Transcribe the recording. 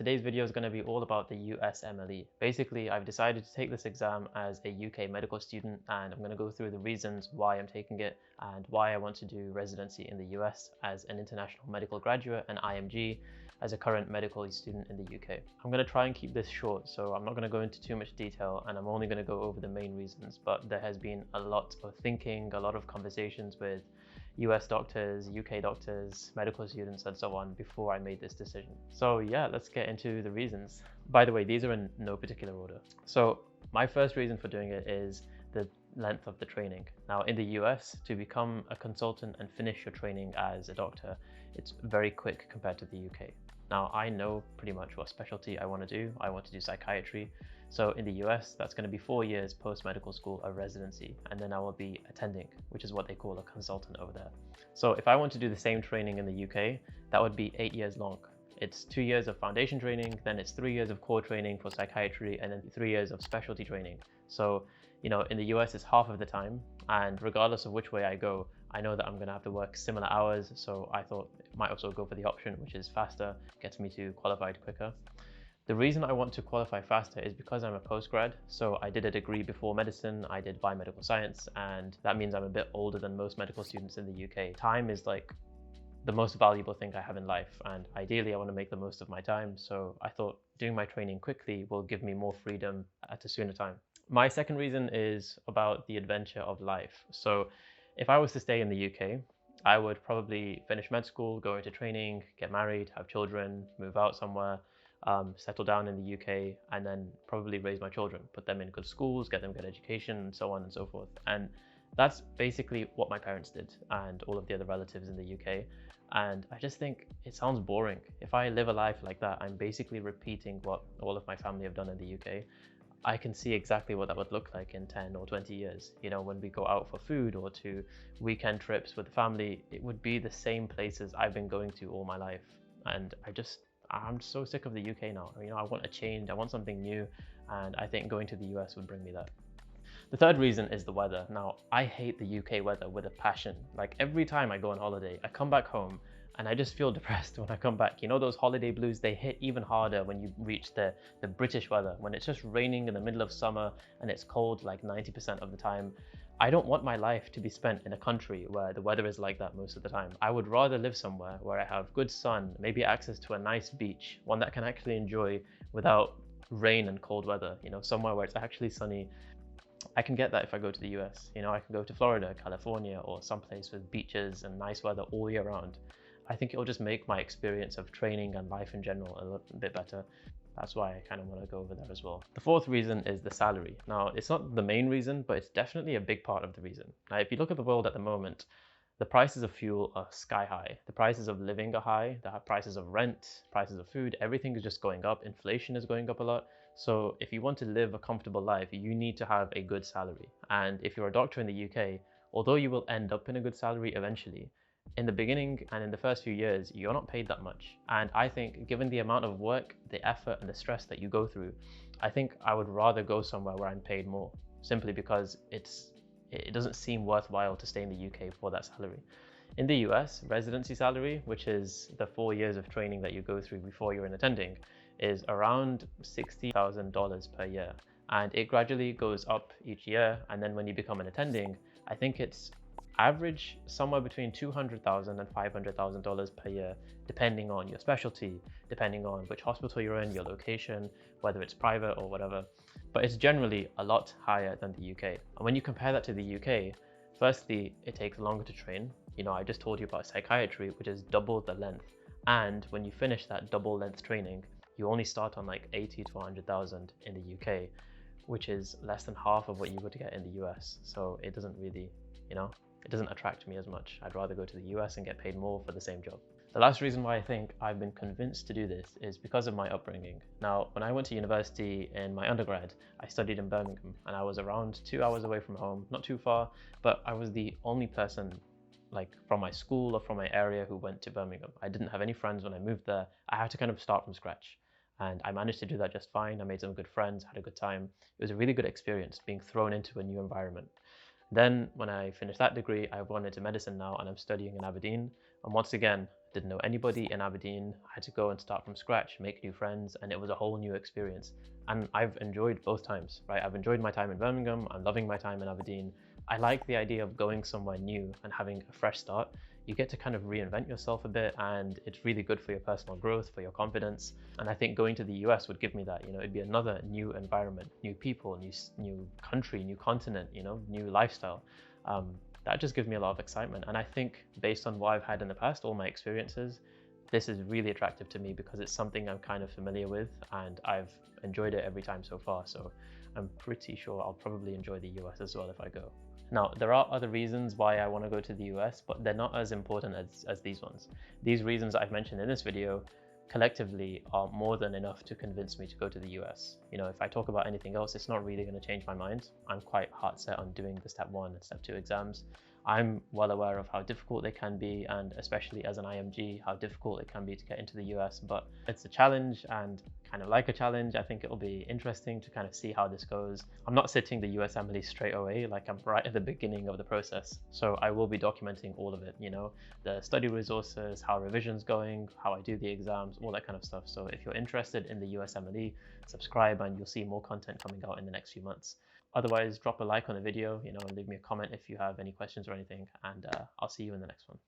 Today's video is going to be all about the USMLE. Basically, I've decided to take this exam as a UK medical student, and I'm going to go through the reasons why I'm taking it and why I want to do residency in the US as an international medical graduate and IMG as a current medical student in the UK. I'm going to try and keep this short, so I'm not going to go into too much detail, and I'm only going to go over the main reasons, but there has been a lot of thinking, a lot of conversations with US doctors, UK doctors, medical students, and so on before I made this decision. So yeah, let's get into the reasons. By the way, these are in no particular order. So my first reason for doing it is the length of the training. Now in the US, to become a consultant and finish your training as a doctor, it's very quick compared to the UK. Now I know pretty much what specialty I want to do. I want to do psychiatry. So in the US, that's going to be 4 years post-medical school, a residency, and then I will be attending, which is what they call a consultant over there. So if I want to do the same training in the UK, that would be 8 years long. It's 2 years of foundation training, then it's 3 years of core training for psychiatry, and then 3 years of specialty training. So, you know, in the US, it's half of the time, and regardless of which way I go, I know that I'm going to have to work similar hours, so I thought it might also go for the option, which is faster, gets me to qualified quicker. The reason I want to qualify faster is because I'm a postgrad. So I did a degree before medicine, I did biomedical science, and that means I'm a bit older than most medical students in the UK. Time is like the most valuable thing I have in life, and ideally I want to make the most of my time. So I thought doing my training quickly will give me more freedom at a sooner time. My second reason is about the adventure of life. So if I was to stay in the UK, I would probably finish med school, go into training, get married, have children, move out somewhere, settle down in the UK, and then probably raise my children, put them in good schools, get them good education, and so on and so forth. And that's basically what my parents did and all of the other relatives in the UK. And I just think it sounds boring. If I live a life like that, I'm basically repeating what all of my family have done in the UK. I can see exactly what that would look like in 10 or 20 years. You know, when we go out for food or to weekend trips with the family, it would be the same places I've been going to all my life. And I'm so sick of the UK now. You know, I want a change, I want something new, and I think going to the US would bring me that. The third reason is the weather. Now, I hate the UK weather with a passion. Like every time I go on holiday, I come back home and I just feel depressed when I come back. You know, those holiday blues, they hit even harder when you reach the British weather, when it's just raining in the middle of summer and it's cold like 90% of the time. I don't want my life to be spent in a country where the weather is like that most of the time. I would rather live somewhere where I have good sun, maybe access to a nice beach, one that I can actually enjoy without rain and cold weather, you know, somewhere where it's actually sunny. I can get that if I go to the US. You know, I can go to Florida, California, or someplace with beaches and nice weather all year round. I think it'll just make my experience of training and life in general a little bit better. That's why I kind of want to go over there as well. The fourth reason is the salary. Now, it's not the main reason, but it's definitely a big part of the reason. Now, if you look at the world at the moment, the prices of fuel are sky high. The prices of living are high. The prices of rent, prices of food, everything is just going up. Inflation is going up a lot. So if you want to live a comfortable life, you need to have a good salary. And if you're a doctor in the UK, although you will end up in a good salary eventually, in the beginning and in the first few years, you're not paid that much. And I think given the amount of work, the effort and the stress that you go through, I think I would rather go somewhere where I'm paid more, simply because it doesn't seem worthwhile to stay in the UK for that salary. In the US, residency salary, which is the 4 years of training that you go through before you're in attending, is around $60,000 per year. And it gradually goes up each year. And then when you become an attending, I think it's average somewhere between $200,000 and $500,000 per year, depending on your specialty, depending on which hospital you're in, your location, whether it's private or whatever. But it's generally a lot higher than the UK. And when you compare that to the UK, firstly, it takes longer to train. You know, I just told you about psychiatry, which is double the length. And when you finish that double length training, you only start on like 80 to 100,000 in the UK, which is less than half of what you would get in the US. So it doesn't really, you know, it doesn't attract me as much. I'd rather go to the US and get paid more for the same job. The last reason why I think I've been convinced to do this is because of my upbringing. Now, when I went to university in my undergrad, I studied in Birmingham and I was around 2 hours away from home, not too far, but I was the only person like from my school or from my area who went to Birmingham. I didn't have any friends when I moved there. I had to kind of start from scratch. And I managed to do that just fine. I made some good friends, had a good time. It was a really good experience being thrown into a new environment. Then when I finished that degree, I've gone into medicine now and I'm studying in Aberdeen. And once again, didn't know anybody in Aberdeen. I had to go and start from scratch, make new friends, and it was a whole new experience. And I've enjoyed both times, right? I've enjoyed my time in Birmingham. I'm loving my time in Aberdeen. I like the idea of going somewhere new and having a fresh start. You get to kind of reinvent yourself a bit, and it's really good for your personal growth, for your confidence. And I think going to the US would give me that. It'd be another new environment, new people, new country, new continent, new lifestyle. That just gives me a lot of excitement. And I think based on what I've had in the past, all my experiences, this is really attractive to me because it's something I'm kind of familiar with and I've enjoyed it every time so far. So I'm pretty sure I'll probably enjoy the US as well if I go. Now, there are other reasons why I want to go to the US, but they're not as important as these ones. These reasons I've mentioned in this video collectively are more than enough to convince me to go to the US. If I talk about anything else, it's not really going to change my mind. I'm quite hard set on doing the step 1 and step 2 exams. I'm well aware of how difficult they can be, and especially as an IMG, how difficult it can be to get into the US, but it's a challenge, and kind of like a challenge, I think it'll be interesting to kind of see how this goes. I'm not sitting the USMLE straight away, like I'm right at the beginning of the process. So I will be documenting all of it, the study resources, how revision's going, how I do the exams, all that kind of stuff. So if you're interested in the USMLE, subscribe and you'll see more content coming out in the next few months. Otherwise, drop a like on the video, and leave me a comment if you have any questions or anything, and I'll see you in the next one.